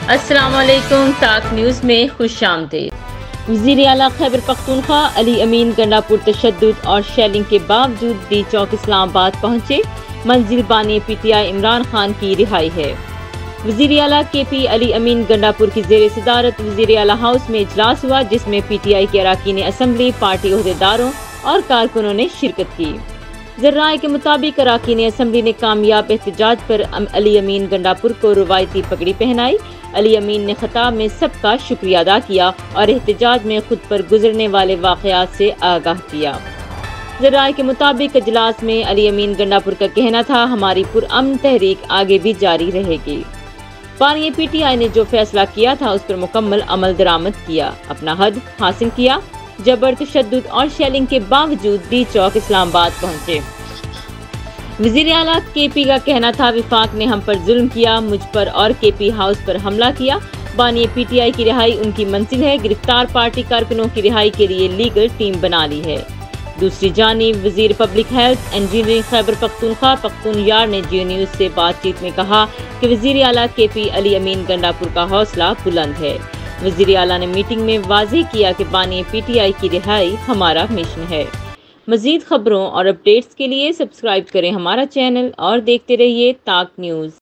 अस्सलाम वालेकुम। ताक न्यूज़ में खुश आमदीद। वज़ीर आला खैबर पख्तूनख्वा अली अमीन गंडापुर तशद्दुद और शेलिंग के बावजूद डी चौक इस्लामाबाद पहुंचे। मंजिल बानी PTI इमरान खान की रिहाई है। वज़ीर आला KP अली अमीन गंडापुर की ज़ेर सदारत वज़ीर आला हाउस में इजलास हुआ, जिसमें PTI के अरकान असम्बली, पार्टी ओहदेदारों और कारकुनों ने शिरकत की। ज़राए के मुताबिक अरकान असम्बली ने कामयाब एहतजाज पर अली अमीन गंडापुर को रवायती पगड़ी पहनाई। अली अमीन ने खिताब में सबका शुक्रिया अदा किया और एहतजाज में खुद पर गुजरने वाले वाक़यात से आगाह किया। ज़राए के मुताबिक इजलास में अली अमीन गंडापुर का कहना था, हमारी पुरअमन तहरीक आगे भी जारी रहेगी। बानी PTI ने जो फैसला किया था उस पर मुकम्मल अमल दरामद किया, अपना हद हासिल किया। जबर, तशद्दुद और शेलिंग के बावजूद डी चौक इस्लामाबाद पहुंचे। वज़ीर आला KP का कहना था, विफाक ने हम पर जुल्म किया, मुझ पर और KP हाउस पर हमला किया। बानी PTI की रिहाई उनकी मंजिल है। गिरफ्तार पार्टी कारकुनों की रिहाई के लिए लीगल टीम बना ली है। दूसरी जानिब वज़ीर public health engineering Khyber Pakhtunkhwa Pakhtunyar ने जियो न्यूज़ से बातचीत में कहा कि वज़ीर आला KP अली अमीन गंडापुर का हौसला बुलंद है। वज़ीर आला ने मीटिंग में वाज़ेह किया कि बानी PTI की रिहाई हमारा मिशन है। मज़ीद खबरों और अपडेट्स के लिए सब्सक्राइब करें हमारा चैनल और देखते रहिए ताक न्यूज़।